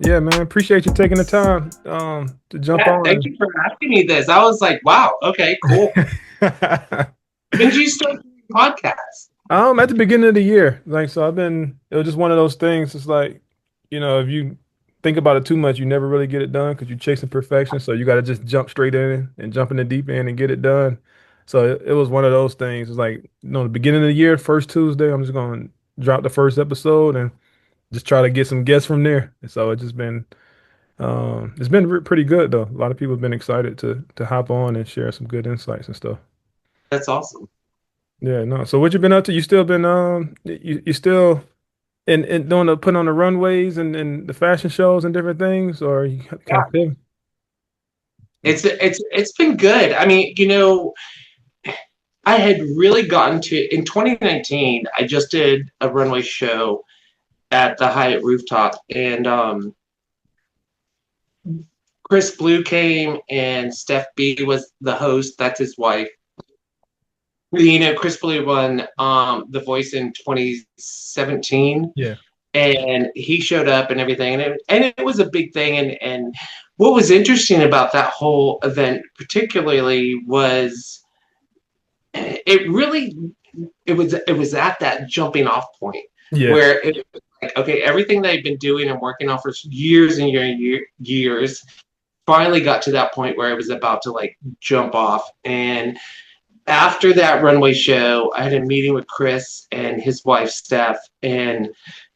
Yeah, man. Appreciate you taking the time to jump Yeah, thank on. you for asking me this. I was like, wow, okay, cool. When did you start doing podcasts? At the beginning of the year, like so, it was just one of those things. It's like, if you think about it too much, you never really get it done because you're chasing perfection. So you got to just jump straight in and jump in the deep end and get it done. So it was one of those things. It's like, the beginning of the year, first Tuesday, I'm just going to drop the first episode and just try to get some guests from there. And so it's been pretty good though. A lot of people have been excited to hop on and share some good insights and stuff. That's awesome. Yeah, no. So what you been up to? You still been you still in doing the putting on the runways and the fashion shows and different things, or you kind Yeah, of feel? it's been good. I mean, I had really gotten to in 2019. I just did a runway show at the Hyatt rooftop, and Chris Blue came, and Steph B was the host. That's his wife. Chris Blue won The Voice in 2017, Yeah. and he showed up and everything, and it was a big thing. And what was interesting about that whole event, particularly, was it really it was at that jumping off point Yeah. where it was like, okay, everything they've been doing and working on for years and years finally got to that point where it was about to like jump off. And after that runway show, I had a meeting with Chris and his wife Steph, and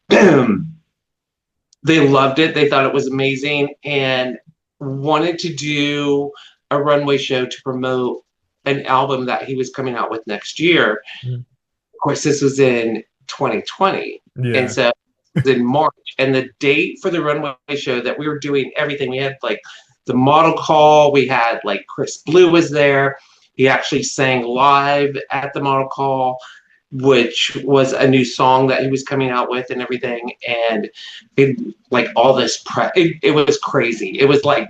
they loved it. They thought it was amazing and wanted to do a runway show to promote an album that he was coming out with next year. Mhm. Of course, this was in 2020. And Yeah. so it was in March. And the date for the runway show that we were doing everything, we had like the model call, we had like Chris Blue was there. He actually sang live at the model call, which was a new song that he was coming out with and everything. And like all this prep, it was crazy. It was like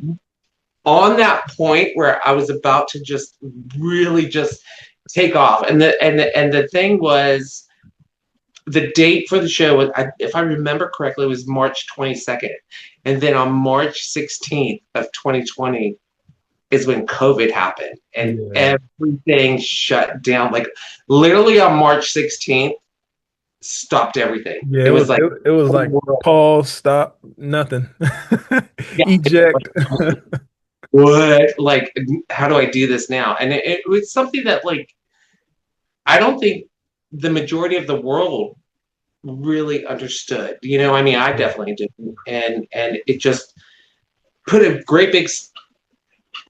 on that point where I was about to just really just take off. And the thing was, the date for the show was, if I remember correctly, it was March 22nd. And then on March 16th of 2020 is when COVID happened and Yeah. everything shut down. Like literally on March 16th, stopped everything. Yeah. It It was was like it was the like world. pause, stop, nothing, Yeah, eject. what? Like, how do I do this now? And it was something that, like, I don't think the majority of the world really understood. I mean, I definitely didn't, and it just put a great big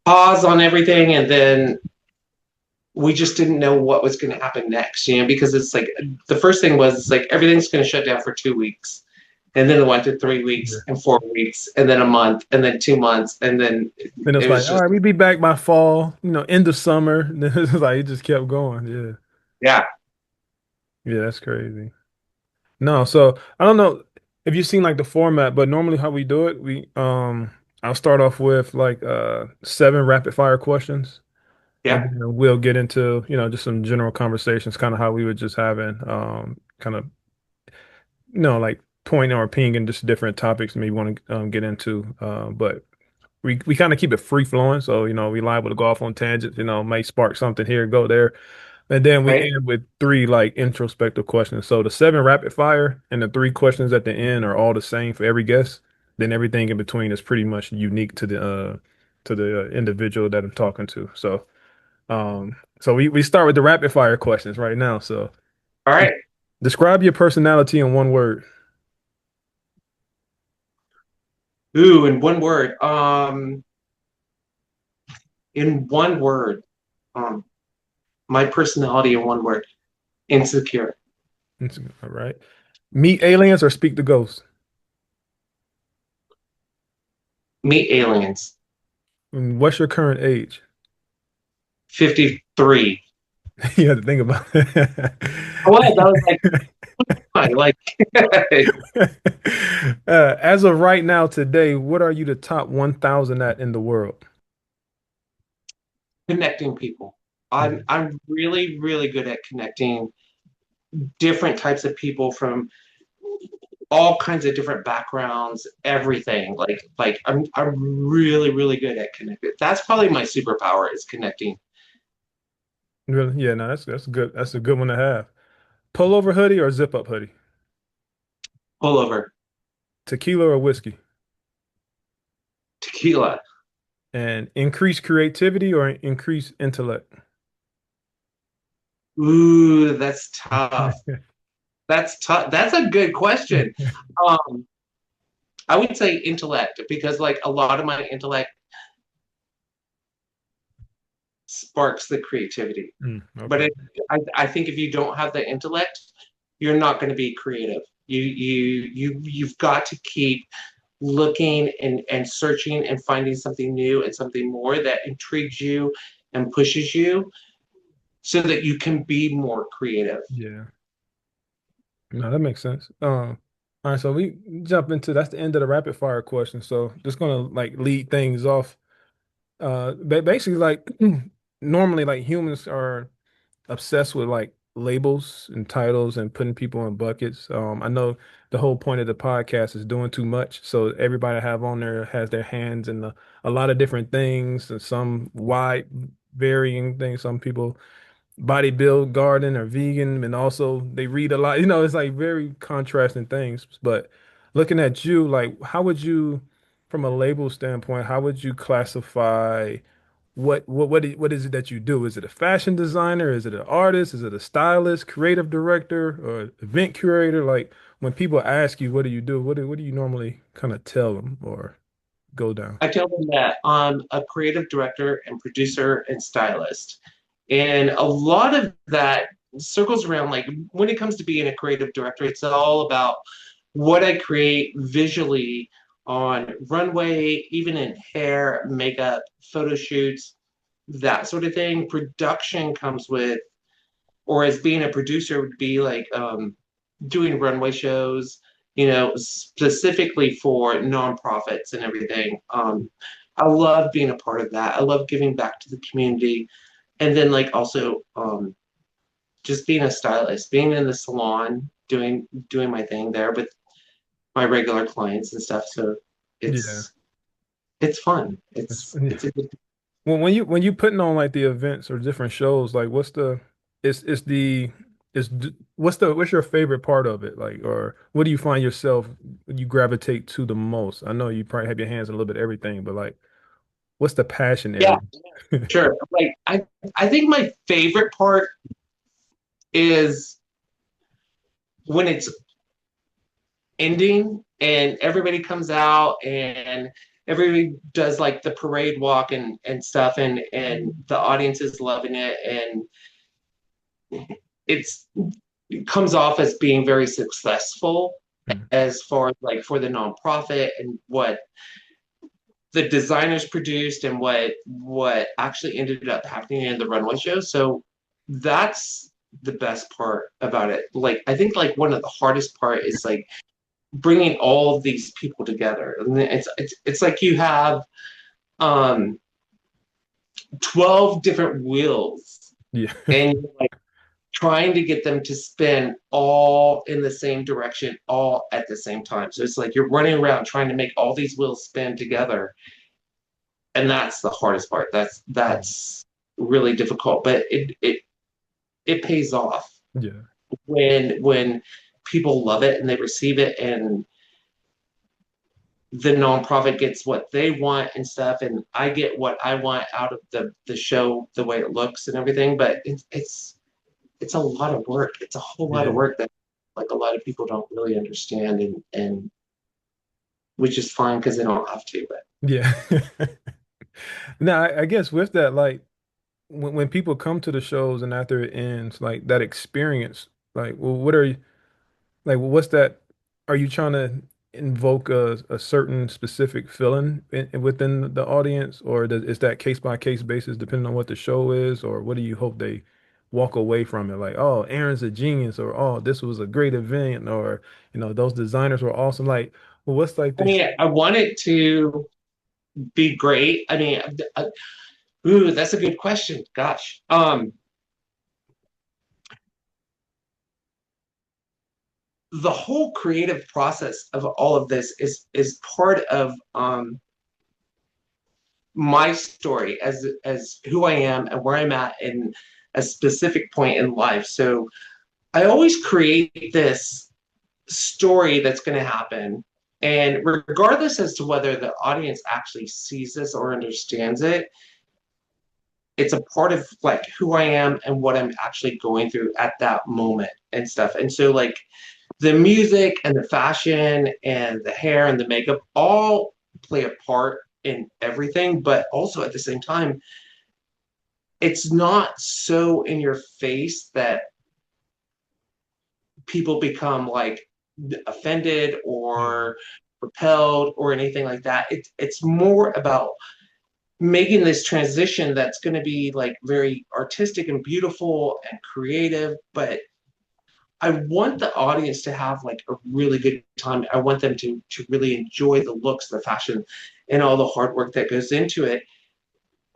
pause on everything, and then we just didn't know what was going to happen next. Because it's like the first thing was it's like everything's going to shut down for 2 weeks. And then it went to 3 weeks Yeah. and 4 weeks and then a month and then 2 months. And then Then it's it like, was all just, right, we be back by fall, end of summer. Then it's like it just kept going. Yeah. yeah, Yeah, that's crazy. No, so I don't know if you've seen like the format, but normally how we do it, I'll start off with like seven rapid fire questions, and yeah. then we'll get into, just some general conversations, kind of how we were just having, kind of, like pointing or pinging just different topics maybe want to get into. But we kind of keep it free flowing, so we liable to go off on tangents, may spark something here, go there. And then we Right. end with three like introspective questions. So the seven rapid fire and the three questions at the end are all the same for every guest. Then everything in between is pretty much unique to the individual that I'm talking to. So we start with the rapid fire questions right now. So All right. describe your personality in one word. Ooh, in one word. In one word. Um, my personality in one word. Insecure. All right. Meet aliens or speak to ghosts. Meet aliens. And what's your current age? 53. You have to think about I was like, it. I like As of right now, today, what are you the top 1,000 at in the world? connecting people. I'm Yeah. I'm really, really good at connecting different types of people from all kinds of different backgrounds, everything. I'm really really good at connecting. That's probably my superpower is connecting. Really? Yeah, no, that's good. That's a good one to have. Pullover hoodie or zip up hoodie? Pullover, Tequila or whiskey? tequila. And increase creativity or increase intellect? Ooh, that's tough. That's tough. That's a good question. Um, I would say intellect because like a lot of my intellect sparks the creativity. But Okay. I think if you don't have the intellect, you're not going to be creative. You've got to keep looking and searching and finding something new and something more that intrigues you and pushes you so that you can be more creative. Yeah. No, that makes sense. All right, so we jump into that's the end of the rapid fire question. So just gonna like lead things off. Basically like normally like humans are obsessed with like labels and titles and putting people in buckets. I know the whole point of the podcast is doing too much, so everybody I have on there has their hands in a lot of different things and some wide varying things. Some people bodybuild, garden, or vegan, and also they read a lot. You know, it's like very contrasting things. But looking at you, like, how would you, from a label standpoint, how would you classify what is it that you do? Is it a fashion designer? Is it an artist? Is it a stylist, creative director, or event curator? Like, when people ask you, what do you do? What do you normally kind of tell them or go down? I tell them that I'm a creative director and producer and stylist. And a lot of that circles around like when it comes to being a creative director, it's all about what I create visually on runway, even in hair, makeup, photo shoots, that sort of thing. Production comes with, or as being a producer would be like doing runway shows, you know, specifically for nonprofits and everything. I love being a part of that. I love giving back to the community. And then like also just being a stylist, being in the salon, doing my thing there with my regular clients and stuff. So Yeah. it's it's fun. That's, It's a good. when you putting on like the events or different shows, like what's the it's the what's your favorite part of it? Like, or what do you find yourself you gravitate to the most? I know you probably have your hands in a little bit of everything, but like what's the passion Yeah, area? sure. Like I think my favorite part is when it's ending and everybody comes out and everybody does like the parade walk and stuff and the audience is loving it and it's it comes off as being very successful Hmm. as far as like for the nonprofit and what the designers produced and what actually ended up happening in the runway show. So that's the best part about it. Like I think like one of the hardest part is like bringing all of these people together. And it's like you have um 12 different wheels Yeah. and you're like trying to get them to spin all in the same direction all at the same time. So it's like you're running around trying to make all these wheels spin together and that's the hardest part. That's really difficult, but it pays off Yeah. when people love it and they receive it and the nonprofit gets what they want and stuff and I get what I want out of the show the way it looks and everything but it's a lot of work, it's a whole lot of Yeah. work that like a lot of people don't really understand and which is fine because they don't have to but Yeah. Now, I guess with that, like when people come to the shows and after it ends, like that experience, like, well, what are you like? What's that? Are you trying to invoke a certain specific feeling within the audience, or is that case by case basis depending on what the show is, or what do you hope they walk away from it? Like, oh, Aaron's a genius, or oh, this was a great event, or those designers were awesome. Like, well, what's like I this? mean I want it to be great. I mean ooh, that's a good question, gosh. the whole creative process of all of this is part of my story as who I am and where I'm at in a specific point in life. So I always create this story that's going to happen. And regardless as to whether the audience actually sees this or understands it, it's a part of like who I am and what I'm actually going through at that moment and stuff. And so like the music and the fashion and the hair and the makeup all play a part in everything, but also at the same time, it's not so in your face that people become like offended Yeah. or repelled or anything like that. It's more about making this transition that's going to be like very artistic and beautiful and creative, but I want the audience to have like a really good time. I want them to really enjoy the looks, the fashion, and all the hard work that goes into it.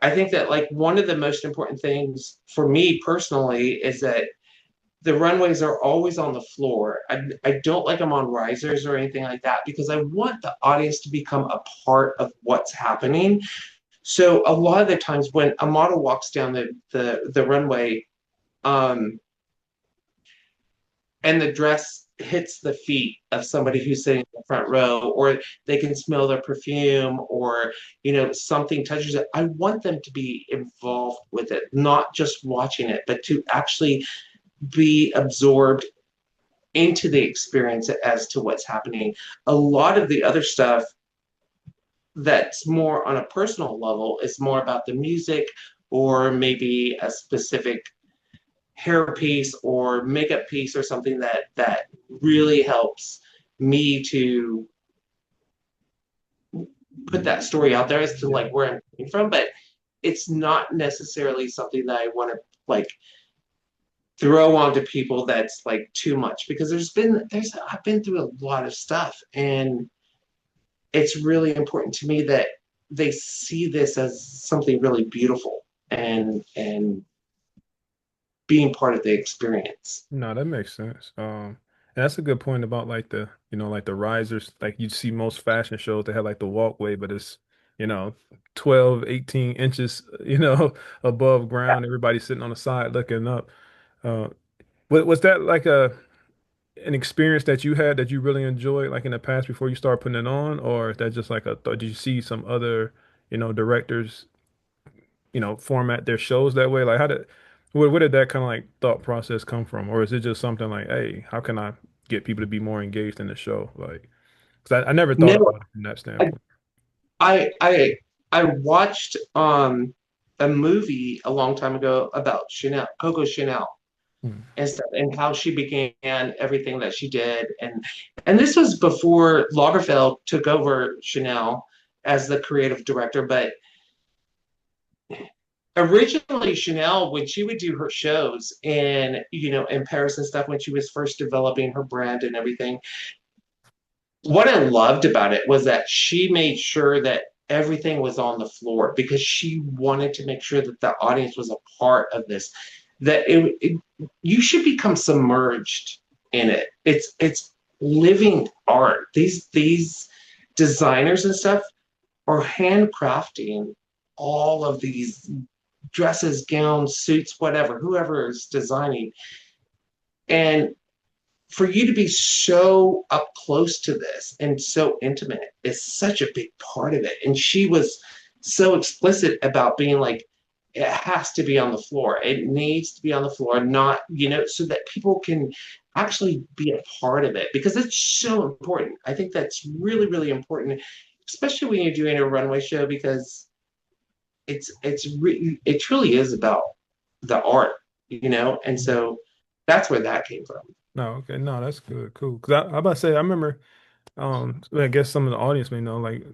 I think that like one of the most important things for me personally is that the runways are always on the floor. I don't like them on risers or anything like that because I want the audience to become a part of what's happening. So a lot of the times when a model walks down the runway, um, and the dress hits the feet of somebody who's sitting in the front row, or they can smell their perfume, or something touches it. I want them to be involved with it, not just watching it, but to actually be absorbed into the experience as to what's happening. A lot of the other stuff that's more on a personal level is more about the music or maybe a specific hair piece or makeup piece or something that really helps me to put that story out there as to Yeah. like where I'm coming from, but it's not necessarily something that I want to like throw onto people that's like too much because there's I've been through a lot of stuff and it's really important to me that they see this as something really beautiful and being part of the experience. No, that makes sense. And that's a good point about like the, like the risers. Like you see most fashion shows, they have like the walkway, but it's, you know, 12, 18 inches, above ground. Everybody's sitting on the side looking up. Uh, was that like an experience that you had that you really enjoyed like in the past before you start putting it on, or is that just like did you see some other, directors, format their shows that way? Like where did that kind of like thought process come from? Or is it just something like, hey, how can I get people to be more engaged in the show? Like, because I never thought No, about it from that I standpoint. I I, I watched a movie a long time ago about Chanel, Coco Chanel, Hmm. and stuff, and how she began everything that she did, and this was before Lagerfeld took over Chanel as the creative director. But originally, Chanel, when she would do her shows in Paris and stuff, when she was first developing her brand and everything, what I loved about it was that she made sure that everything was on the floor because she wanted to make sure that the audience was a part of this. That you should become submerged in it. It's living art. These designers and stuff are handcrafting all of these dresses, gowns, suits, whatever, whoever is designing. And for you to be so up close to this and so intimate is such a big part of it. And she was so explicit about being like, it has to be on the floor. It needs to be on the floor, not, so that people can actually be a part of it because it's so important. I think that's really, really important, especially when you're doing a runway show because it truly is about the art. And so that's where that came from. No, okay, no, that's good, cool. Because I about to say, I remember. I guess some of the audience may know, like,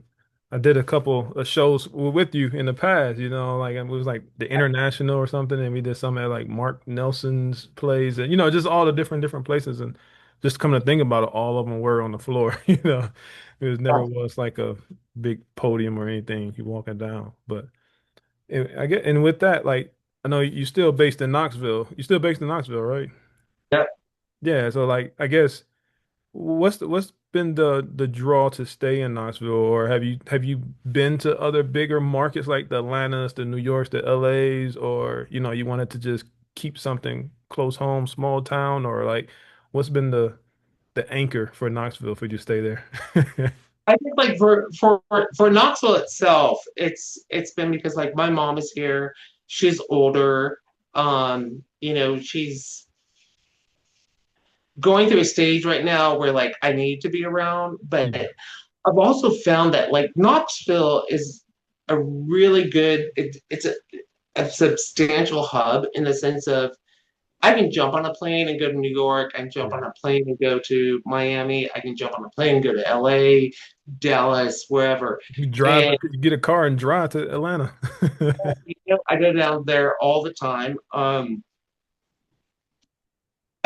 I did a couple of shows with you in the past, like it was like the International or something, and we did some at like Mark Nelson's plays, and just all the different places, and just come to think about it, all of them were on the floor, it was never was like a big podium or anything you walking down, but I get, and with that, like, I know you still based in Knoxville, you still based in Knoxville, right? Yeah. Yeah, so like I guess. what's been the draw to stay in Knoxville, or have you been to other bigger markets like the Atlantas, the New Yorks, the LAs, or you wanted to just keep something close home, small town, or like what's been the anchor for Knoxville for you to stay there? I think like for Knoxville itself, it's been because like my mom is here. She's older. She's going through a stage right now where like I need to be around, but Yeah, I've also found that like Knoxville is a really good it's a substantial hub in the sense of I can jump on a plane and go to New York. I can jump yeah. on a plane and go to Miami. I can jump on a plane and go to LA, Dallas, wherever. You drive, And you get a car and drive to Atlanta. I go down there all the time. I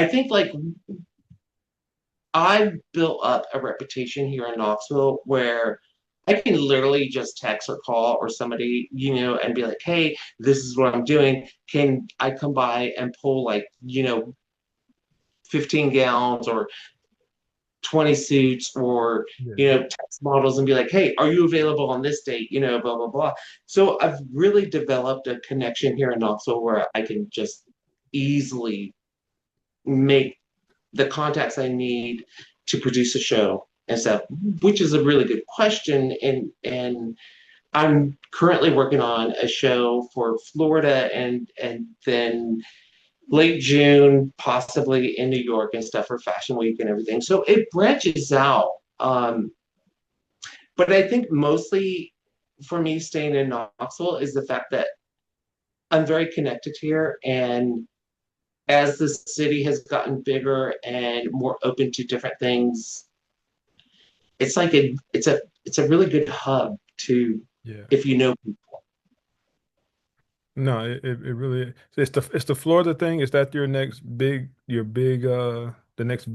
think like I've built up a reputation here in Knoxville where I can literally just text or call or somebody, and be like, hey, this is what I'm doing. Can I come by and pull like, 15 gowns or 20 suits or, Yeah, text models and be like, hey, are you available on this date? Blah, blah, blah. So I've really developed a connection here in Knoxville where I can just easily make the contacts I need to produce a show and stuff, which is a really good question. And I'm currently working on a show for Florida and then late June, possibly in New York and stuff for Fashion Week and everything. So it branches out. But I think mostly for me staying in Knoxville is the fact that I'm very connected here and as the city has gotten bigger and more open to different things, it's like it's a really good hub to yeah. if you know. No, it really is. So it's the Florida thing. Is that the next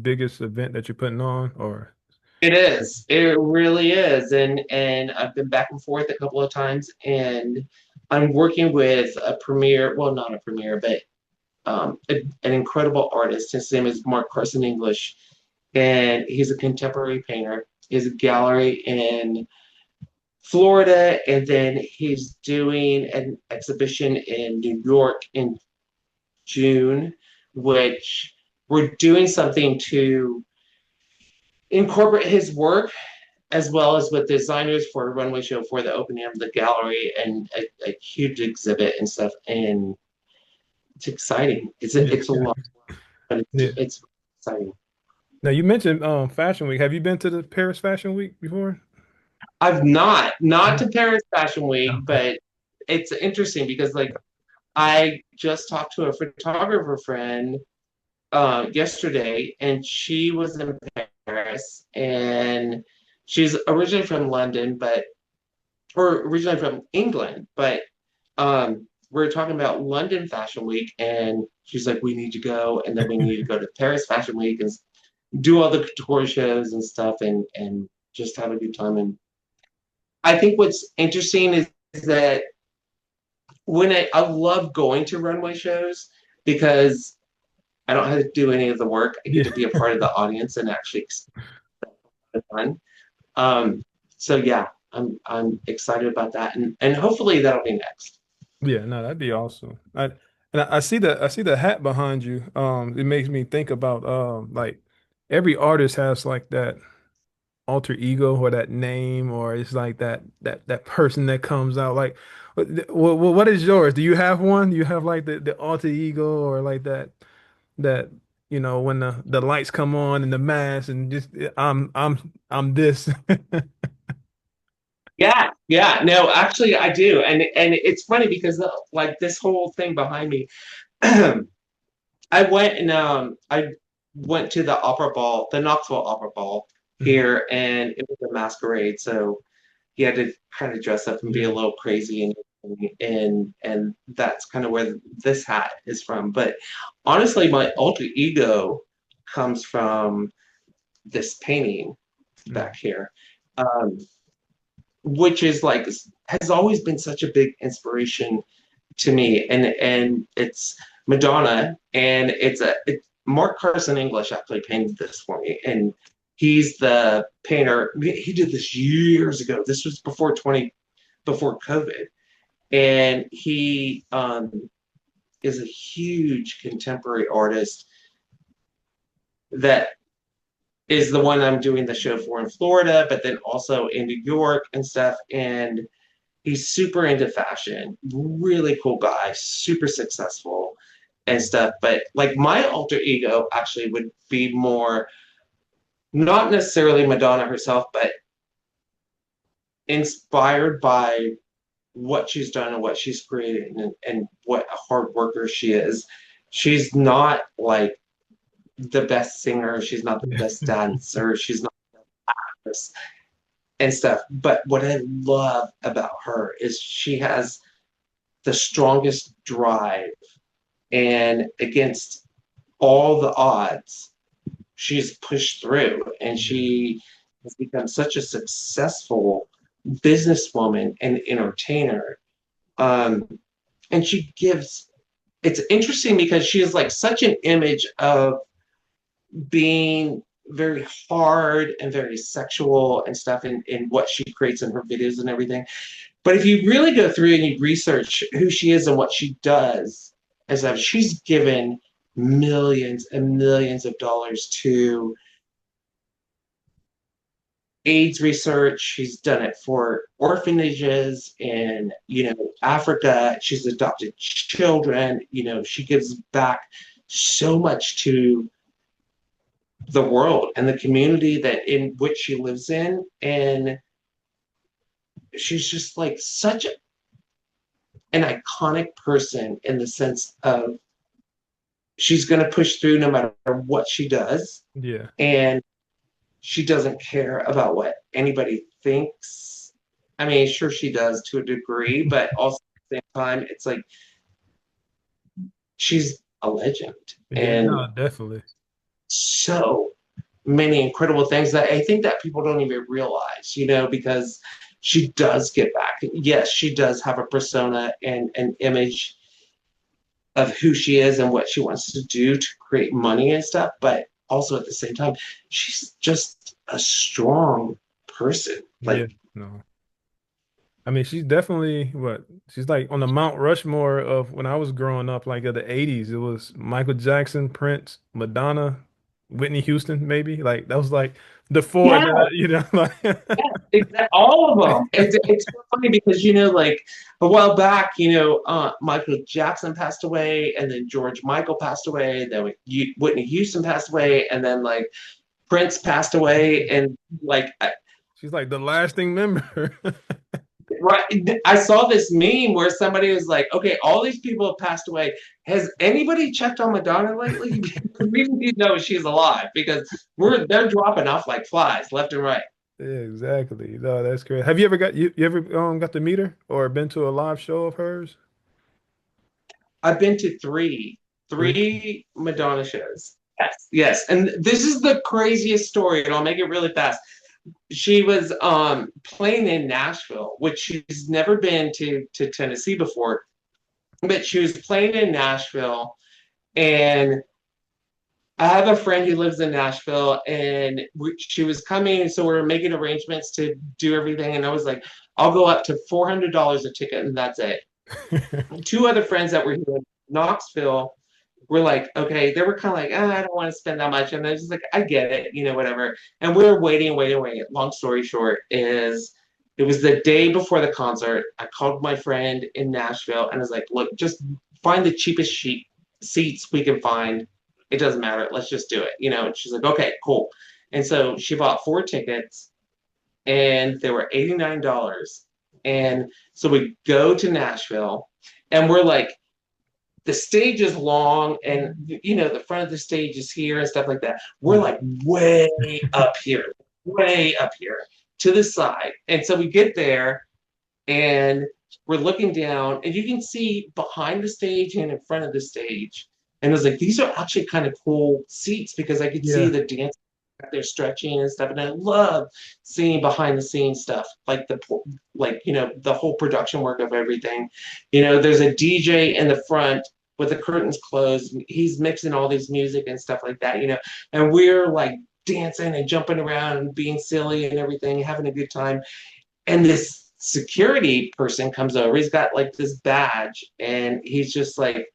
biggest event that you're putting on, or It is. It really is. And I've been back and forth a couple of times and I'm working with a premier, well, not a premier, but an incredible artist. His name is Mark Carson English, and he's a contemporary painter. He has a gallery in Florida, and then he's doing an exhibition in New York in June, which we're doing something to incorporate his work as well as with designers for a runway show for the opening of the gallery and a huge exhibit and stuff. And it's exciting. yeah, It's a lot, but yeah. it's exciting. Now you mentioned Fashion Week. Have you been to the Paris Fashion Week before? I've not No. to Paris Fashion Week, Okay. but it's interesting because like I just talked to a photographer friend yesterday, and she was in Paris, and she's originally from London, but or originally from England, but we're talking about London Fashion Week, and she's like, we need to go, and then we need to go to Paris Fashion Week and do all the couture shows and stuff, and just have a good time. And I think what's interesting is that when I love going to runway shows because I don't have to do any of the work. I get Yeah, to be a part of the audience and actually have fun. Um, so yeah, I'm excited about that, and hopefully that'll be next. yeah. No, that'd be awesome. I see the hat behind you. It makes me think about like every artist has like that alter ego or that name or it's like that person that comes out like what is yours? Do you have one? Do you have like the alter ego or like that when the lights come on and the mask and just I'm this. Yeah, yeah. No, actually, I do, and it's funny because like this whole thing behind me, I went to the opera ball, the Knoxville Opera Ball Mhm. here, and it was a masquerade. So he had to kind of dress up and be a Yeah. little crazy and that's kind of where this hat is from. But honestly, my alter ego comes from this painting back Mhm. here, um, which is like has always been such a big inspiration to me. And it's Madonna, and Mark Carson English actually painted this for me, and He's the painter. He did this years ago. This was before COVID, and he is a huge contemporary artist that is the one I'm doing the show for in Florida, but then also in New York and stuff. And he's super into fashion, really cool guy, super successful and stuff. But like my alter ego actually would be more not necessarily Madonna herself, but inspired by what she's done and what she's created and what a hard worker she is. She's not like the best singer, she's not the best dancer, she's not this and stuff. But what I love about her is she has the strongest drive, and against all the odds, she's pushed through and she has become such a successful businesswoman and entertainer. Um, and she gives, it's interesting because she is like such an image of being very hard and very sexual and stuff in what she creates in her videos and everything. But if you really go through and you research who she is and what she does, as if she's given millions and millions of dollars to AIDS research. She's done it for orphanages in, Africa. She's adopted children. She gives back so much to the world and the community that in which she lives in. And she's just like such an iconic person in the sense of she's going to push through no matter what she does. Yeah. And she doesn't care about what anybody thinks. I mean, sure she does to a degree, but also at the same time, it's like she's a legend. Yeah, And no, definitely. so many incredible things that I think that people don't even realize, because she does get back. Yes, she does have a persona and an image of who she is and what she wants to do to create money and stuff, but also at the same time, she's just a strong person. Yeah. Like, No. I mean, she's definitely what she's like on the Mount Rushmore of when I was growing up, like of the 80s. It was Michael Jackson, Prince, Madonna, Whitney Houston, maybe. Like that was like the four yeah, that like exactly, all of them. It's so funny because like a while back, Michael Jackson passed away, and then George Michael passed away, then Whitney Houston passed away, and then like Prince passed away, and like she's like the lasting member. right, I saw this meme where somebody was like, "Okay, all these people have passed away. Has anybody checked on Madonna lately? We need to know she's alive because they're dropping off like flies left and right." Yeah, exactly. No, that's great. Have you ever you ever got to meet her or been to a live show of hers? I've been to three, Three? three Madonna shows. Yes, yes, and this is the craziest story, and I'll make it really fast. She was playing in Nashville, which she's never been to Tennessee before, but she was playing in Nashville, and I have a friend who lives in Nashville, and she was coming, so we were making arrangements to do everything, and I was like, I'll go up to $400 a ticket, and that's it. Two other friends that were here in Knoxville were like, okay, they were kind of like, I don't want to spend that much. And I was just like, I get it, whatever. And we were waiting, waiting, waiting. Long story short is it was the day before the concert. I called my friend in Nashville and I was like, look, just find the cheapest seats we can find. It doesn't matter. Let's just do it. And she's like, okay, cool. And so she bought 4 tickets and they were $89. And so we go to Nashville and we're like, the stage is long and the front of the stage is here and stuff like that. We're Yeah. like way up here to the side. And so we get there and we're looking down and you can see behind the stage and in front of the stage. And it was like, these are actually kind of cool seats because I could see Yeah. the dance they're stretching and stuff. And I love seeing behind the scenes stuff, like the whole production work of everything. There's a DJ in the front with the curtains closed. He's mixing all these music and stuff like that. And we're like dancing and jumping around and being silly and everything, having a good time. And this security person comes over. He's got like this badge, and he's just like,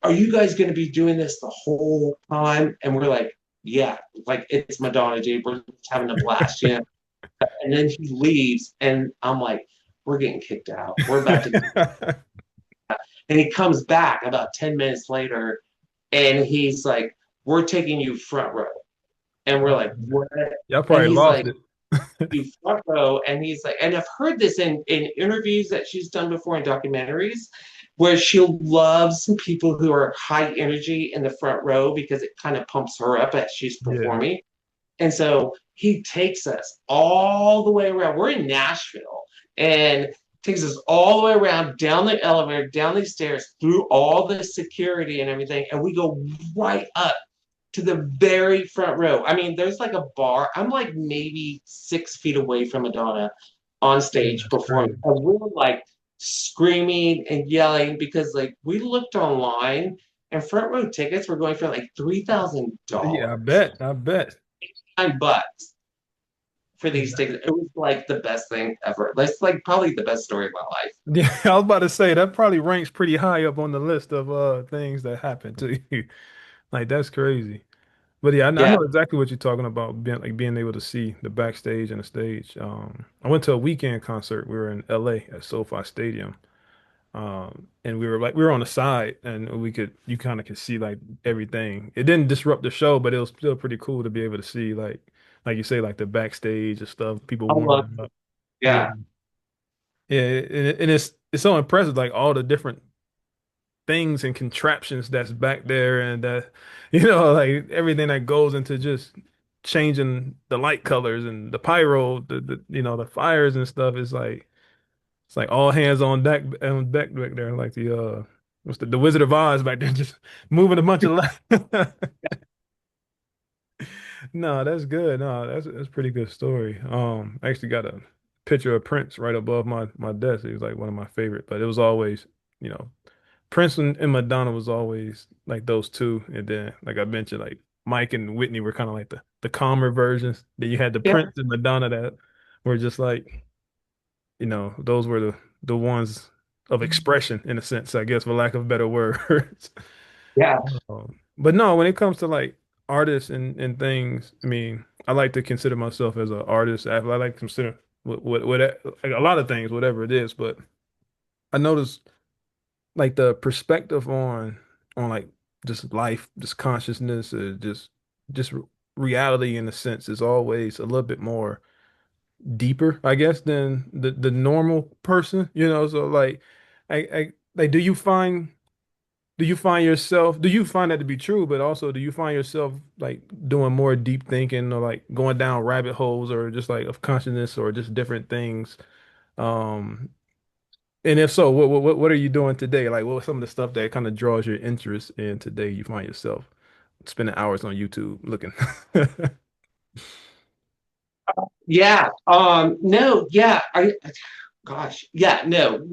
"Are you guys going to be doing this the whole time?" And we're like, "Yeah, like it's Madonna, dude. We're just having a blast, you know." And then he leaves, and I'm like, "We're getting kicked out. We're about to." And he comes back about 10 minutes later, and he's like, "We're taking you front row." And we're like, "What?" Y'all And probably he's lost like, it. "You front row." And he's like, and I've heard this in interviews that she's done before in documentaries, where she loves people who are high energy in the front row because it kind of pumps her up as she's Yeah. performing. And so he takes us all the way around. We're in Nashville, and takes us all the way around, down the elevator, down these stairs, through all the security and everything. And we go right up to the very front row. I mean, there's like a bar. I'm like maybe 6 feet away from Madonna on Yeah, stage that's performing. crazy. And we were like screaming and yelling because like we looked online and front row tickets were going for like Yeah, I $3,000. bet. I bet. $9 for Yeah. these tickets. It was like the best thing ever. That's like probably the best story of my life. Yeah, I was about to say that probably ranks pretty high up on the list of things that happened to you. Like that's crazy. But yeah, I Yeah. know exactly what you're talking about, being able to see the backstage and the stage. I went to a weekend concert. We were in LA at SoFi Stadium. And we were on the side and you kind of could see like everything. It didn't disrupt the show, but it was still pretty cool to be able to see like you say, like the backstage and stuff, people I love warming up. Yeah. yeah. Yeah, and it's so impressive, like all the different things and contraptions that's back there, and that like everything that goes into just changing the light colors and the pyro, the fires and stuff is like it's like all hands on deck back there, like what's the Wizard of Oz back there, just moving a bunch of light. No, that's good. No, that's a pretty good story. I actually got a picture of Prince right above my desk. He was like one of my favorite, but it was always, you know, Prince and Madonna was always like those two, and then like I mentioned, like Mike and Whitney were kind of like the calmer versions. Then you had the Yeah. Prince and Madonna that were just like, those were the ones of expression in a sense, I guess, for lack of better words. Yeah. But no, when it comes to like artists and things, I mean, I like to consider myself as an artist. I like to consider what like a lot of things, whatever it is. But I noticed like the perspective on like just life, just consciousness, just reality in a sense is always a little bit more deeper, I guess, than the normal person. So like, I like, do you find that to be true, but also do you find yourself like doing more deep thinking or like going down rabbit holes or just like of consciousness or just different things? Um, and if so, what are you doing today? Like, what was some of the stuff that kind of draws your interest in today? You find yourself spending hours on YouTube looking. Yeah. No, yeah. Gosh, yeah, no,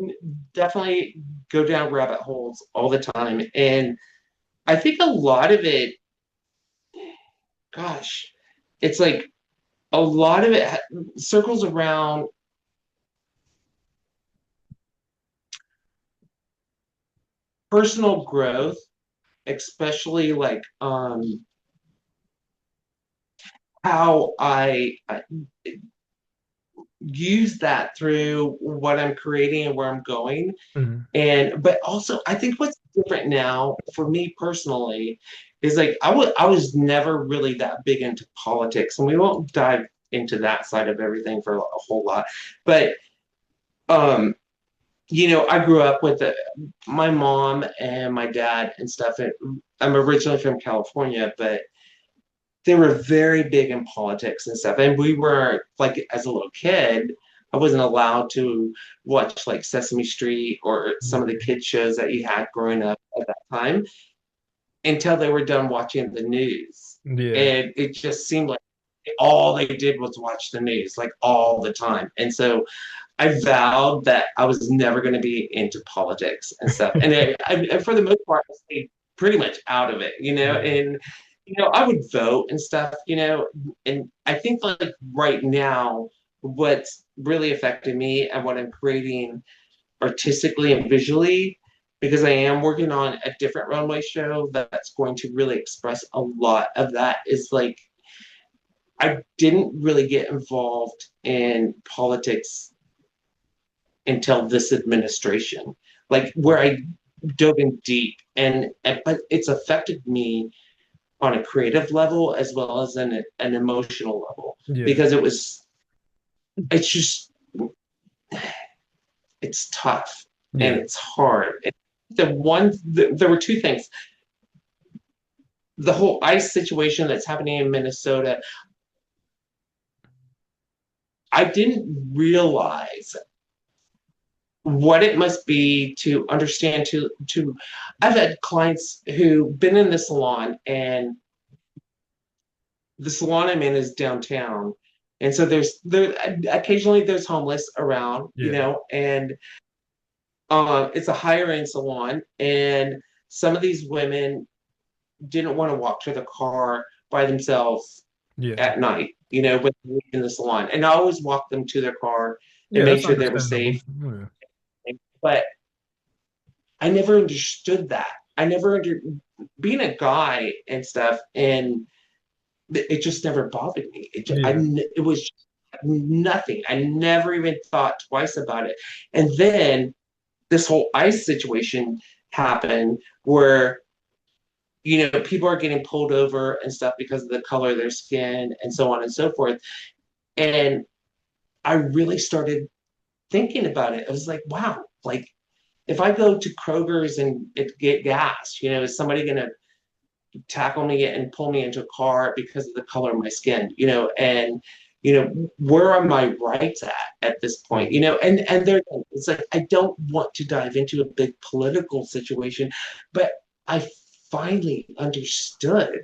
definitely go down rabbit holes all the time. And I think a lot of it, gosh, it's like a lot of it circles around personal growth, especially like how I use that through what I'm creating and where I'm going. Mhm. And but also I think what's different now for me personally is like I was never really that big into politics, and we won't dive into that side of everything for a whole lot. But um, I grew up with my mom and my dad and stuff. And I'm originally from California, but they were very big in politics and stuff. And we were like, as a little kid, I wasn't allowed to watch like Sesame Street or some of the kid shows that you had growing up at that time until they were done watching the news. Yeah. And it just seemed like all they did was watch the news like all the time. And so I vowed that I was never going to be into politics and stuff. And for the most part, I stayed pretty much out of it, Yeah. and I would vote and stuff, and I think like right now, what's really affected me and what I'm creating artistically and visually, because I am working on a different runway show that's going to really express a lot of that, is like I didn't really get involved in politics until this administration, like where I dove in deep, and but it's affected me on a creative level as well as an emotional level, Yeah. because it's just it's tough and Yeah. it's hard. There were two things: the whole ice situation that's happening in Minnesota. I didn't realize what it must be to understand to I've had clients who been in the salon, and the salon I'm in is downtown, and so there occasionally there's homeless around, Yeah. and it's a higher end salon, and some of these women didn't want to walk to the car by themselves Yeah. at night, when they're in the salon, and I always walk them to their car and Yeah, make that's sure they were understandable. safe. Yeah. But I never understood that. I never under being a guy and stuff, and it just never bothered me. Yeah. It was nothing. I never even thought twice about it. And then this whole ice situation happened where people are getting pulled over and stuff because of the color of their skin and so on and so forth. And I really started thinking about it. I was like, wow, like if I go to Kroger's and get gas, is somebody going to tackle me and pull me into a car because of the color of my skin, and where are my rights at this point, Yeah. and there it's like I don't want to dive into a big political situation, but I finally understood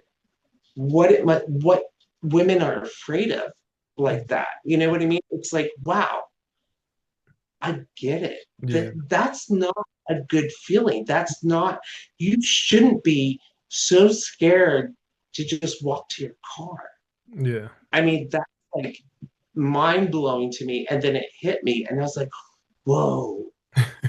what women are afraid of, like that. You know what I mean? It's like, wow, I get it. Yeah. That's not a good feeling. That's not, you shouldn't be so scared to just walk to your car. Yeah. I mean, that's like mind blowing to me. And then it hit me, and I was like, whoa,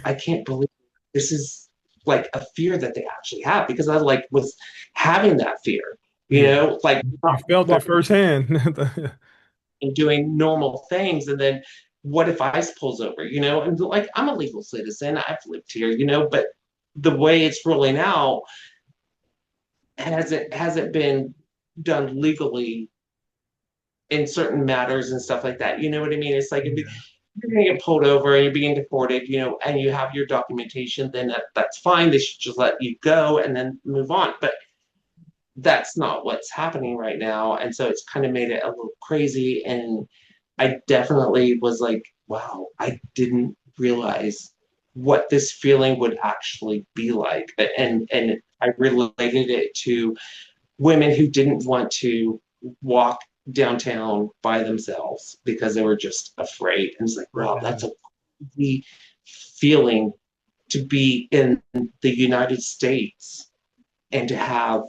I can't believe this is like a fear that they actually have, because I like was having that fear, Yeah. like You not felt it walking firsthand. and doing normal things, and then what if ICE pulls over, and like I'm a legal citizen, I've lived here, but the way it's rolling out hasn't been done legally in certain matters and stuff like that. You know what I mean? It's like if Yeah. you're going to get pulled over and you're being deported, and you have your documentation, then that's fine. They should just let you go and then move on. But that's not what's happening right now. And so it's kind of made it a little crazy. And I definitely was like, wow, I didn't realize what this feeling would actually be like. And I related it to women who didn't want to walk downtown by themselves because they were just afraid. And it's like, Right. wow, that's a crazy feeling to be in the United States and to have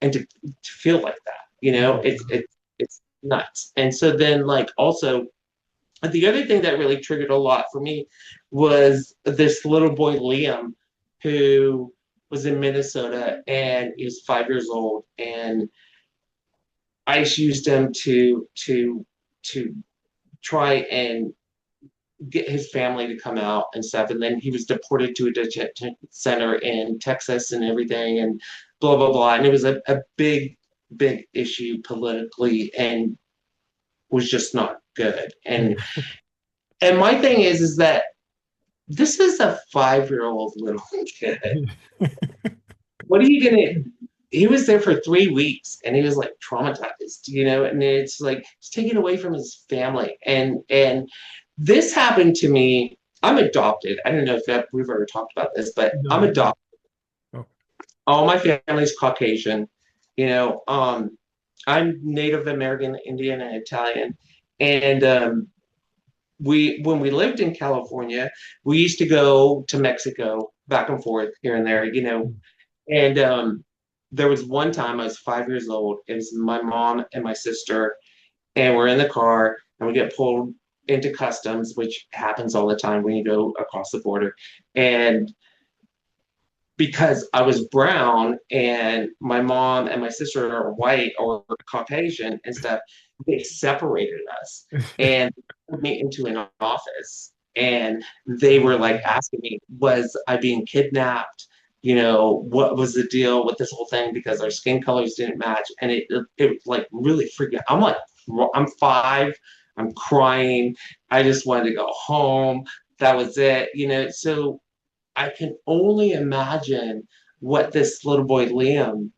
and to feel like that. It's nuts. And so then like also the other thing that really triggered a lot for me was this little boy Liam, who was in Minnesota, and he was 5 years old, and ICE used him to try and get his family to come out and stuff, and then he was deported to a detention center in Texas and everything, and blah blah blah, and it was a big issue politically, and was just not good. and Yeah. and my thing is that this is a 5 year old little kid. What are you gonna? He was there for 3 weeks, and he was like traumatized, and it's like it's taken away from his family. And this happened to me. I'm adopted. I don't know if we've ever talked about this, but No, I'm you didn't. adopted. Oh, All my family's Caucasian. You know, um, I'm Native American, Indian, and Italian. And we when we lived in California, we used to go to Mexico back and forth here and there. And there was one time I was 5 years old. It was my mom and my sister, and we're in the car and we get pulled into customs, which happens all the time when you go across the border. And because I was brown and my mom and my sister are white or Caucasian and stuff, they separated us and put me into an office. And they were like asking me, was I being kidnapped? You know, what was the deal with this whole thing? Because our skin colors didn't match. And it like really freaked out. I'm like, I'm 5, I'm crying. I just wanted to go home. That was it, you know. So I can only imagine what this little boy Liam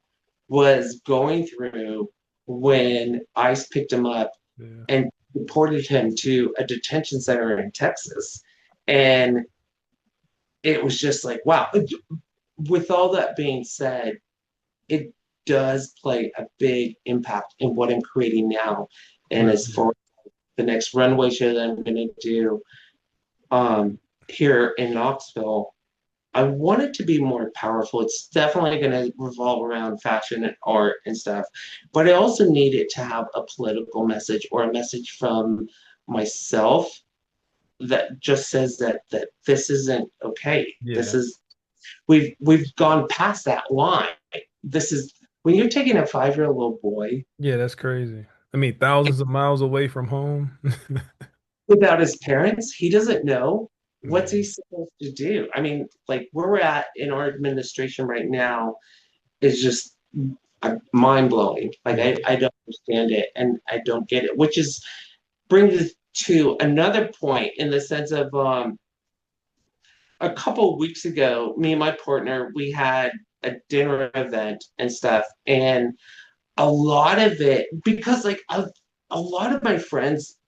was going through when ICE picked him up Yeah. and deported him to a detention center in Texas. And it was just like, wow. With all that being said, it does play a big impact in what I'm creating now. And Right. as Yeah. for the next runway show that I'm going to do um, here in Knoxville, I want it to be more powerful. It's definitely going to revolve around fashion and art and stuff, but I also need it to have a political message or a message from myself that just says that this isn't okay. This Yeah. is we've gone past that line. This is when you're taking a 5-year-old little boy Yeah, that's crazy. I mean, thousands of miles away from home. without his parents, he doesn't know what's he Man. supposed to do. I mean, like where we're at in our administration right now is just mind blowing. Like Yeah. I don't understand it and I don't get it, which is brings us to another point in the sense of a couple of weeks ago, me and my partner, we had a dinner event and stuff, and a lot of it because like a lot of my friends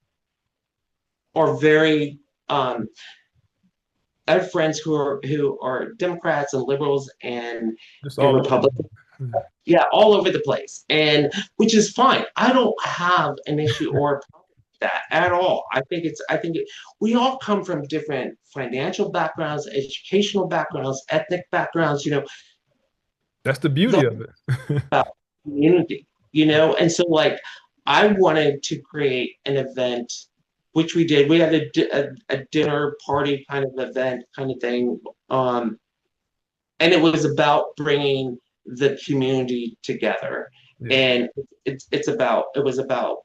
are very I have friends who are Democrats and liberals Just and all over. Republicans. Yeah, all over the place, and which is fine. I don't have an issue or a problem with that at all. We all come from different financial backgrounds, educational backgrounds, ethnic backgrounds. You know, That's the the beauty of it. community. You know, and so like I wanted to create an event, which we did. We had a dinner party kind of event kind of thing. And it was about bringing the community together. Yeah. And it was about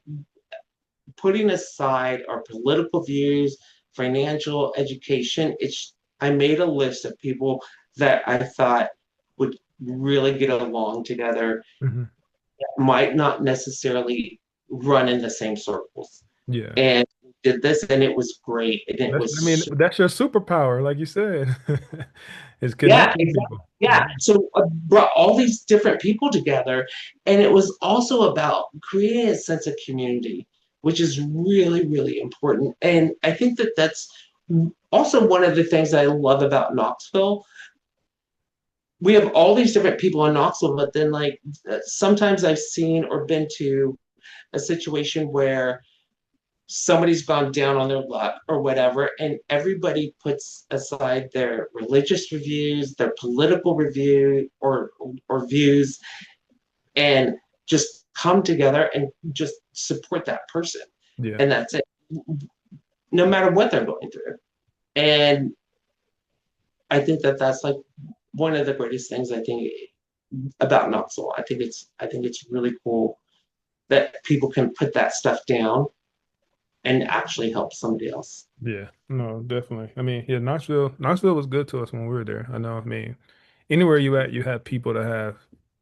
putting aside our political views, financial education. I made a list of people that I thought would really get along together, Mhm. might not necessarily run in the same circles. Yeah. And did this, and it was great. And it I mean, was that's your superpower, like you said, is Yeah, connecting exactly. people. Yeah. So brought all these different people together, and it was also about creating a sense of community, which is really, really important. And I think that that's also one of the things that I love about Knoxville. We have all these different people in Knoxville, but then like sometimes I've seen or been to a situation where somebody's gone down on their luck or whatever, and everybody puts aside their religious reviews, their political review or views, and just come together and just support that person. Yeah. And that's it, no matter what they're going through. And I think that that's like one of the greatest things I think about Knoxville. I think it's really cool that people can put that stuff down and actually help somebody else. Yeah. No, definitely. I mean, yeah, Knoxville was good to us when we were there. I know, I mean, anywhere you at, you have people that have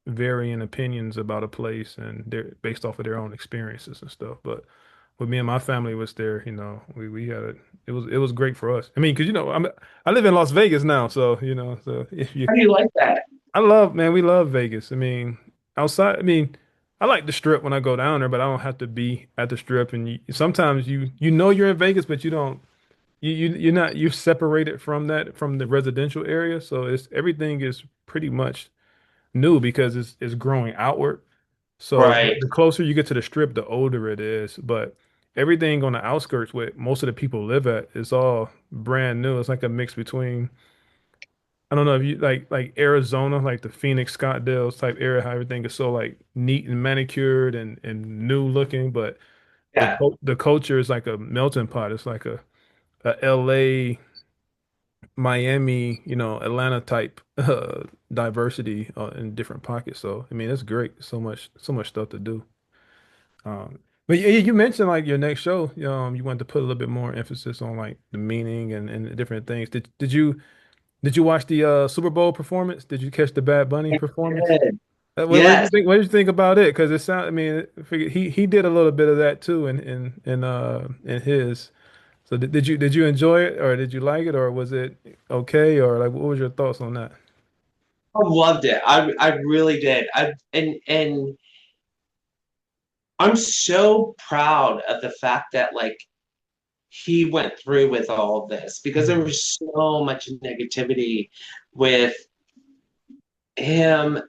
varying opinions about a place and they're based off of their own experiences and stuff. But when me and my family was there, we had it was great for us. I mean, because I live in Las Vegas now, so so if you How do you like that? I love, man, we love Vegas. I mean, outside, I mean, I like the strip when I go down there, but I don't have to be at the strip. And sometimes you know you're in Vegas, but you don't. You're separated from from the residential area. So it's everything is pretty much new because it's growing outward. So Right. the closer you get to the strip, the older it is. But everything on the outskirts where most of the people live at is all brand new. It's like a mix between I don't know if you like Arizona, like the Phoenix, Scottsdale type area, how everything is so like neat and manicured and new looking, but Yeah. the culture is like a melting pot. It's like a LA, Miami, Atlanta type diversity in different pockets. So I mean, it's great. So much stuff to do. But you mentioned like your next show, you want to put a little bit more emphasis on like the meaning and the different things. Did you watch the Super Bowl performance? Did you catch the Bad Bunny performance? Good. What did you Yes. think? What did you think about it? Because it sound, I mean, I figured he did a little bit of that too in his. So did you enjoy it or did you like it or was it okay or like what was your thoughts on that? I loved it. I really did. And I'm so proud of the fact that like he went through with all of this because there Yeah. was so much negativity with him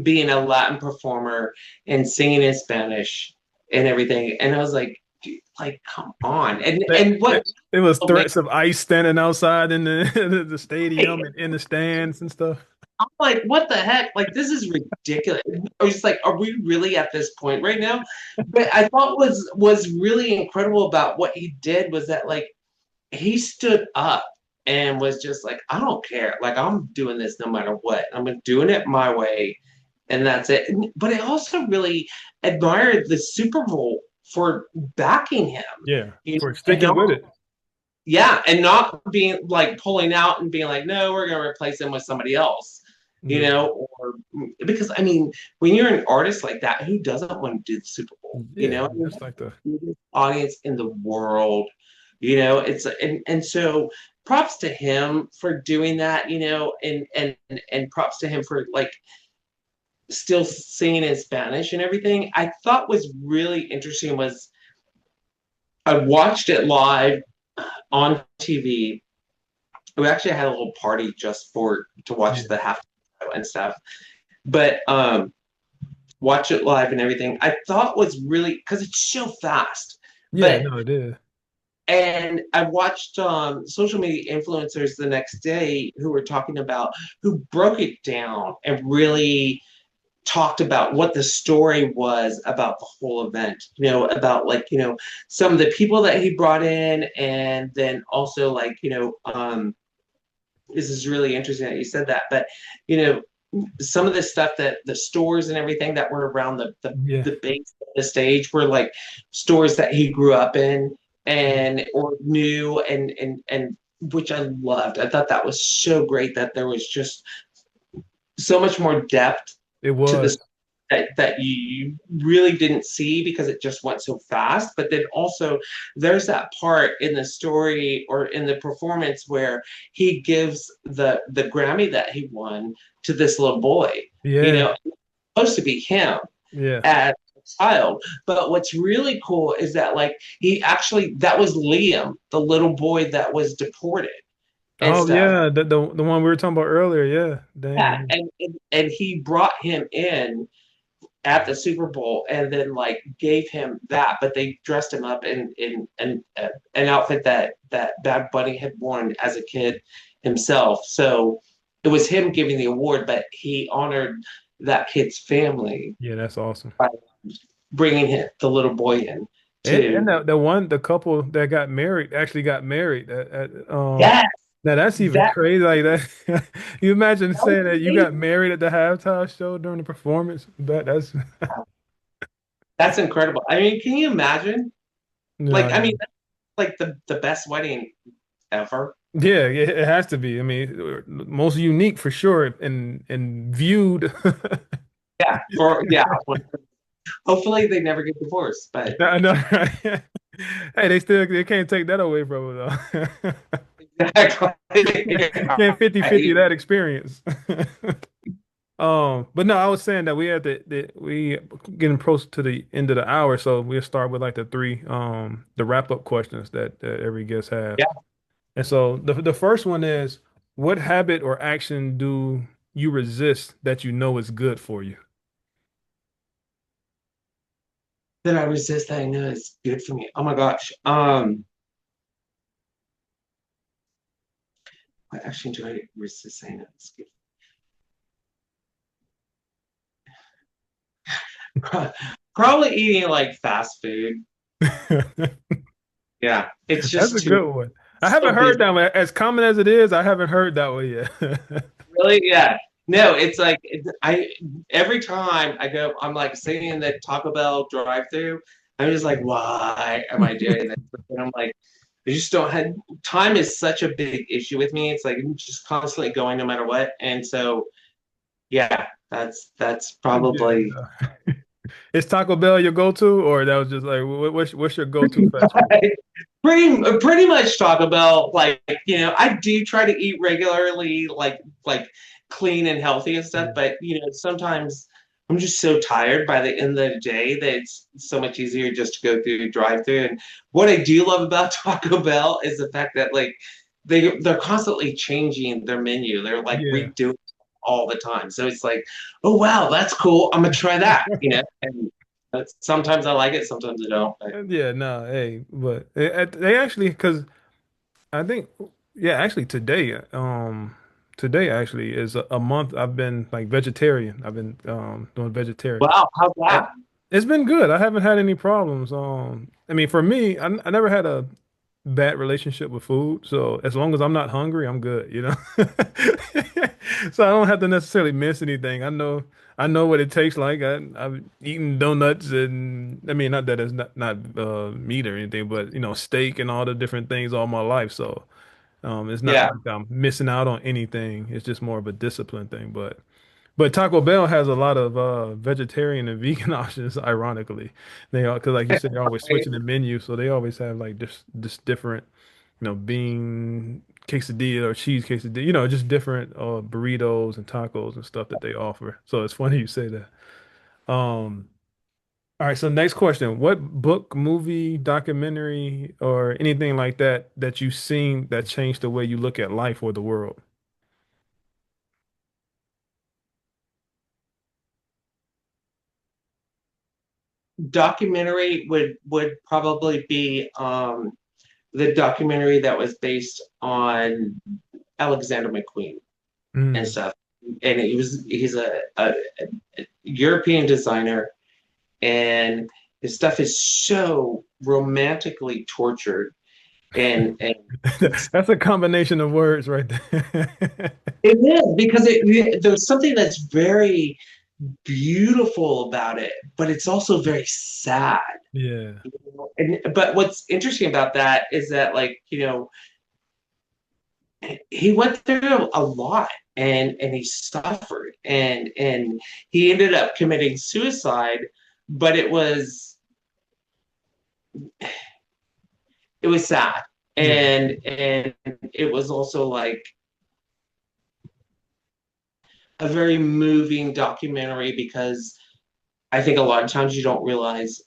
being a Latin performer and singing in Spanish and everything. And I was like, dude, like, come on. And what It was made threats of ICE standing outside in the stadium me, and in the stands and stuff. I'm like, what the heck? Like, this is ridiculous. I was like, are we really at this point right now? But I thought was really incredible about what he did was that like he stood up and was just like, I don't care. Like, I'm doing this no matter what. I'm doing it my way, and that's it. But I also really admired the Super Bowl for backing him, Yeah, for and sticking not with it. yeah, and not being like pulling out and being like, no, we're gonna replace him with somebody else, Yeah, or because I mean, when you're an artist like that, who doesn't want to do the Super Bowl? yeah, I mean, just like the the biggest audience in the world. It's and so props to him for doing that, and props to him for like still singing in Spanish and everything. I thought was really interesting was I watched it live on TV. We actually had a little party just for to watch yeah, the half and stuff. But watch it live and everything. I thought was really because it's so fast. yeah. But No, it is. and I watched social media influencers the next day who were talking about who broke it down and really talked about what the story was about the whole event, about like, some of the people that he brought in, and then also like, this is really interesting that you said that, but you know, some of the stuff that the stores and everything that were around Yeah, the base of the stage were like stores that he grew up in and or knew and which I loved. I thought that was so great that there was just so much more depth it to was. this that you really didn't see because it just went so fast. But then also there's that part in the story or in the performance where he gives the Grammy that he won to this little boy. Yeah, It's supposed to be him yeah. as a child. But what's really cool is that like he actually that was Liam, the little boy that was deported and Oh stuff. yeah, the one we were talking about earlier. Yeah, Yeah, dang. and he brought him in at the Super Bowl and then like gave him that, but they dressed him up in an outfit that Bad Bunny had worn as a kid himself. So it was him giving the award, but he honored that kid's family Yeah, that's awesome. by bringing the little boy in And too. the couple that got married actually got married. Yes, Now that's even that, crazy. Like that, you imagine that was saying that you got amazing. married at the halftime show during the performance. That's That's incredible. I mean, can you imagine? no, Like, I mean, that's like the best wedding ever. yeah, it has to be. I mean, most unique for sure, and viewed. Yeah, hopefully they never get divorced, but I know, right? Hey, they can't take that away from it though. exactly. Can't 50-50 Right. that experience. But no, I was saying that we had we getting close to the end of the hour, so we'll start with like the wrap up questions that every guest has. Yeah, And so the first one is, what habit or action do you resist that you know is good for you? that I resist that I know is good for me. Oh my gosh. I actually enjoy resist saying it. Probably eating like fast food. Yeah, it's That's just a too good one. I haven't so heard busy. that one. As common as it is, I haven't heard that one yet. Really? Yeah. No, it's like I every time I go, I'm like sitting in the Taco Bell drive-through. I'm just like, why am I doing this? And I'm like, I just don't have time is such a big issue with me. It's like I'm just constantly going no matter what. And so yeah, that's Yeah. probably Is Taco Bell your go-to, or that was just like what's your go-to fast food? pretty much Taco Bell. Like I do try to eat regularly, like clean and healthy and stuff. Yeah. But sometimes I'm just so tired by the end of the day that it's so much easier just to go through the drive-through. And what I do love about Taco Bell is the fact that like they're constantly changing their menu. They're like Yeah. redoing all the time. So it's like, oh wow, that's cool. I'm gonna try that. And sometimes I like it, sometimes I don't. But Yeah, no, hey, but they actually, because I think, yeah, actually today actually is a month I've been like vegetarian. I've been doing vegetarian. wow, how's It, that? it's been good. I haven't had any problems. I mean, for me, I never had a bad relationship with food. So as long as I'm not hungry, I'm good, you know? So I don't have to necessarily miss anything. I know what it tastes like. I've eaten donuts and I mean not that it's not meat or anything, but steak and all the different things all my life. So it's not Yeah. like I'm missing out on anything. It's just more of a discipline thing. But Taco Bell has a lot of vegetarian and vegan options, ironically. They are, because like you said, they're always switching the menu, so they always have like just different, bean quesadilla or cheese quesadilla, just different burritos and tacos and stuff that they offer. So it's funny you say that. Um, all right, so next question. What book, movie, documentary, or anything like that that you've seen that changed the way you look at life or the world? Documentary would probably be the documentary that was based on Alexander McQueen and Mm. stuff. And he's a European designer, and his stuff is so romantically tortured, and That's a combination of words right there. it is because there's something that's very beautiful about it, but it's also very sad. Yeah. But what's interesting about that is that like he went through a lot, and he suffered, and he ended up committing suicide, but it was sad, Yeah. and it was also like a very moving documentary because I think a lot of times you don't realize,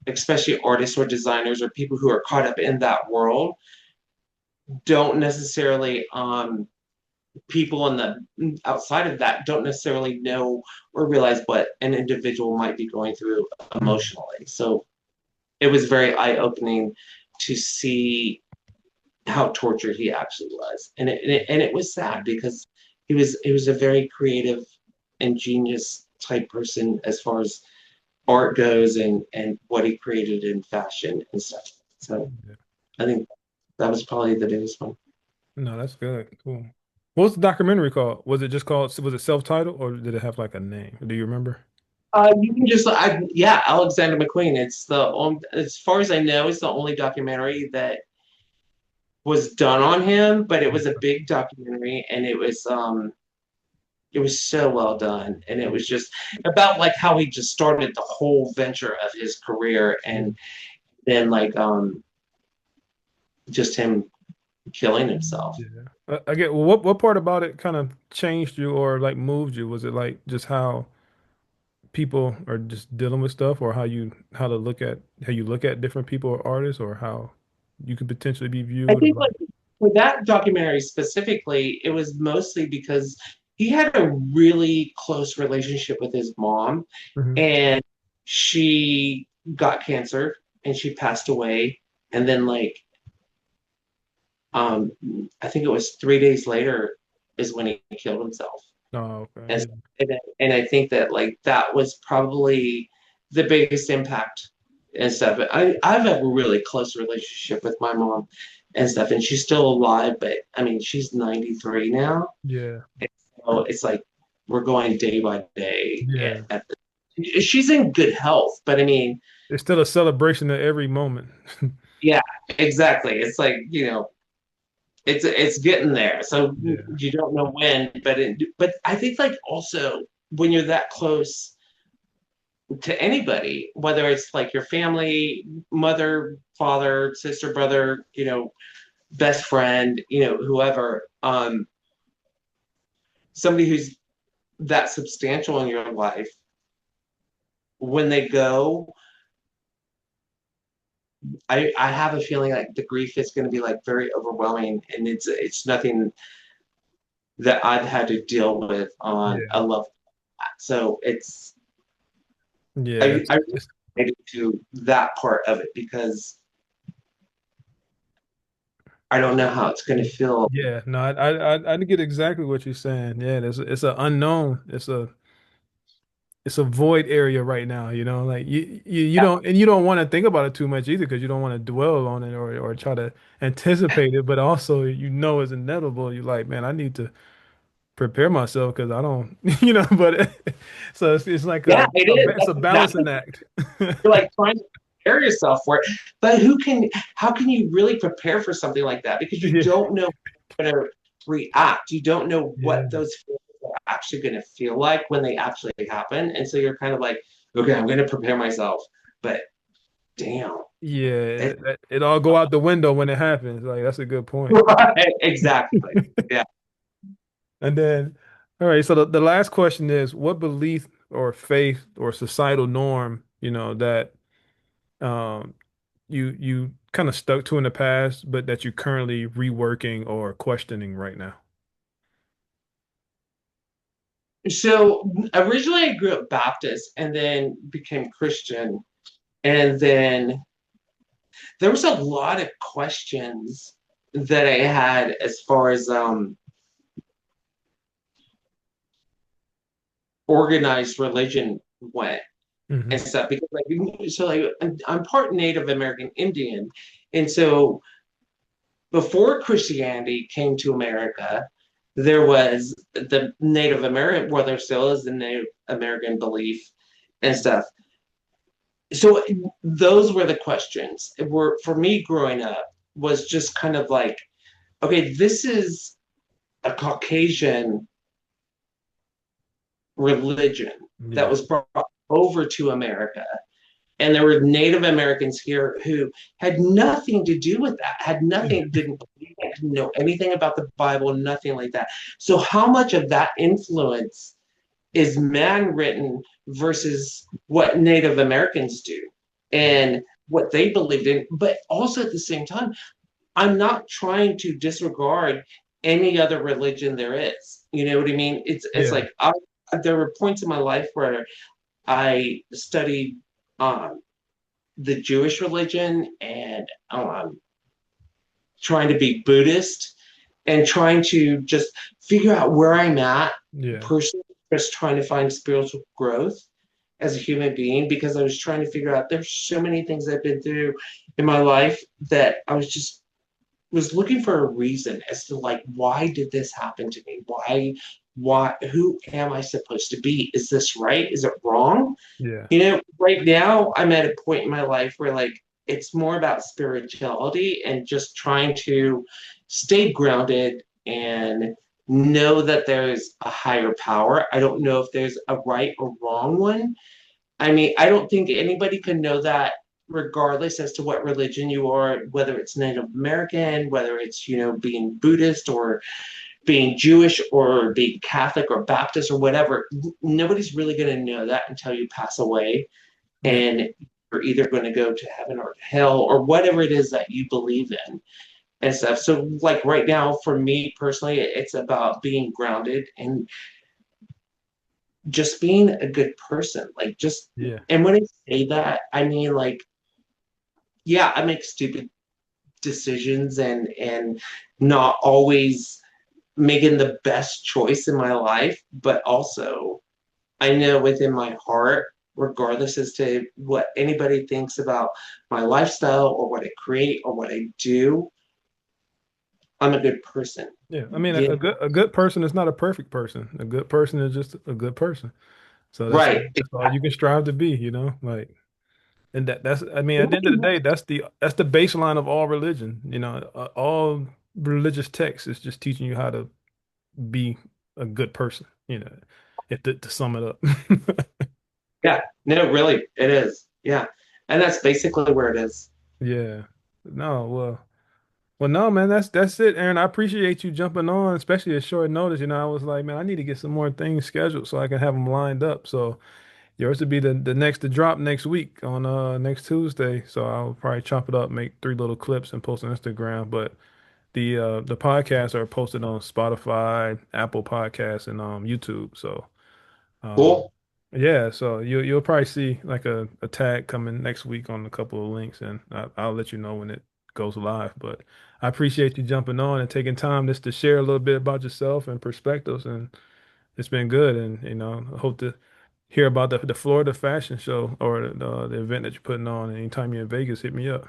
especially artists or designers or people who are caught up in that world, don't necessarily people in the outside of that don't necessarily know or realize what an individual might be going through Mm. emotionally. So it was very eye-opening to see how tortured he actually was, and it was sad because he was a very creative and genius type person as far as art goes, and what he created in fashion and stuff. So Yeah. I think that was probably the biggest one. No, that's good. Cool. What was the documentary called? Was it self-titled or did it have like a name? Do you remember? You can just, yeah, Alexander McQueen. As far as I know, it's the only documentary that was done on him, but it was a big documentary, and it was so well done, and it was just about like how he just started the whole venture of his career, Yeah. and then like just him killing himself. Yeah. I get what part about it kind of changed you or like moved you? Was it like just how people are just dealing with stuff or how you look at different people or artists or how you could potentially be I viewed or think like like for that documentary specifically, it was mostly because he had a really close relationship with his mom, Mhm. and she got cancer and she passed away. And then like Um, I think it was 3 days later is when he killed himself. Oh, And, okay. and I think that like that was probably the biggest impact and stuff. I have a really close relationship with my mom and stuff, and she's still alive, but I mean, she's 93 now. Yeah. And so it's like we're going day by day Yeah. she's in good health, but I mean, It's still a celebration of every moment. yeah, exactly. It's like, it's getting there. So Yeah. you don't know when, but I think like also when you're that close to anybody, whether it's like your family, mother, father, sister, brother, best friend, whoever, somebody who's that substantial in your life, when they go, I have a feeling like the grief is going to be like very overwhelming, and it's nothing that I've had to deal with on Yeah. a level. So Yeah. I related to that part of it because I don't know how it's going to feel. Yeah. No, I get exactly what you're saying. Yeah, it's an unknown. It's a void area right now, like you don't, and you don't want to think about it too much either because you don't want to dwell on it or try to anticipate it, but also it's inevitable. You're like, man, I need to prepare myself because I don't, but so it's like Yeah, it is. it's a That's exactly. balancing act. You're like trying to prepare yourself for it, but how can you really prepare for something like that? Because you Yeah. don't know how to react. You don't know what Yeah. those feelings are actually going to feel like when they actually happen. And so you're kind of like, okay, I'm going to prepare myself. But damn. Yeah, It, it all go out the window when it happens. Like that's a good point. right, exactly. Yeah. And then, all right, so the last question is, what belief or faith or societal norm, that um you kind of stuck to in the past, but that you're currently reworking or questioning right now? So originally I grew up Baptist and then became Christian. And then there was a lot of questions that I had as far as organized religion went and Hmm. stuff because like so like I'm part Native American Indian, and so before Christianity came to America, there was the Native American, well, there still is the Native American belief and stuff. So those were the questions. Were for me growing up was just kind of like, okay, this is a Caucasian religion that Yeah. was brought over to America. And there were Native Americans here who had nothing to do with that, had nothing, didn't believe, didn't know anything about the Bible, nothing like that. So, how much of that influence is man written versus what Native Americans do and what they believed in? But also at the same time, I'm not trying to disregard any other religion there is. You know what I mean? It's Yeah. like there were points in my life where I studied um, the Jewish religion and trying to be Buddhist and trying to just figure out where I'm at Yeah. personally, just trying to find spiritual growth as a human being because I was trying to figure out there's so many things I've been through in my life that I was looking for a reason as to like why did this happen to me? Why who am I supposed to be? Is this right? Is it wrong? Yeah. Right now I'm at a point in my life where like it's more about spirituality and just trying to stay grounded and know that there's a higher power. I don't know if there's a right or wrong one. I mean, I don't think anybody can know that regardless as to what religion you are, whether it's Native American, whether it's, being Buddhist or being Jewish or being Catholic or Baptist or whatever. Nobody's really going to know that until you pass away Yeah. and you're either going to go to heaven or to hell or whatever it is that you believe in and stuff. So, like right now, for me personally, it's about being grounded and just being a good person. Like, Yeah. and when I say that, I mean, like, yeah, I make stupid decisions and not always making the best choice in my life, but also I know within my heart, regardless as to what anybody thinks about my lifestyle or what I create or what I do, I'm a good person. Yeah, I mean, Yeah, a good person is not a perfect person. A good person is just a good person. So right. that's all you can strive to be, you know? Like, and that's I mean, at the end of the day, that's the baseline of all religion. You know, all religious texts is just teaching you how to be a good person. You know, if to sum it up. Yeah, no, really, it is. Yeah. And that's basically where it is. Yeah. No, well, no, man, that's it, Aaron. I appreciate you jumping on, especially at short notice. You know, I was like, man, I need to get some more things scheduled so I can have them lined up. So yours would be the next to drop next week on next Tuesday. So I'll probably chop it up, make 3 little clips and post on Instagram. But the podcasts are posted on Spotify, Apple Podcasts, and YouTube. So um Cool. yeah, so you'll probably see like a tag coming next week on a couple of links, and I'll let you know when it goes live. But I appreciate you jumping on and taking time just to share a little bit about yourself and perspectives, and it's been good. And you know, I hope to hear about the Florida fashion show or the event that you're putting on. Anytime you're in Vegas, hit me up.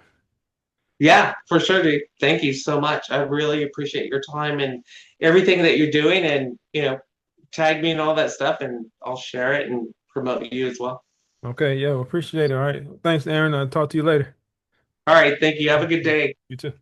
Yeah, for sure, dude. Thank you so much. I really appreciate your time and everything that you're doing and, tag me and all that stuff and I'll share it and promote you as well. Okay, yeah, well, appreciate it. All right, thanks, Aaron. I'll talk to you later. All right, thank you. Have a good day. You too.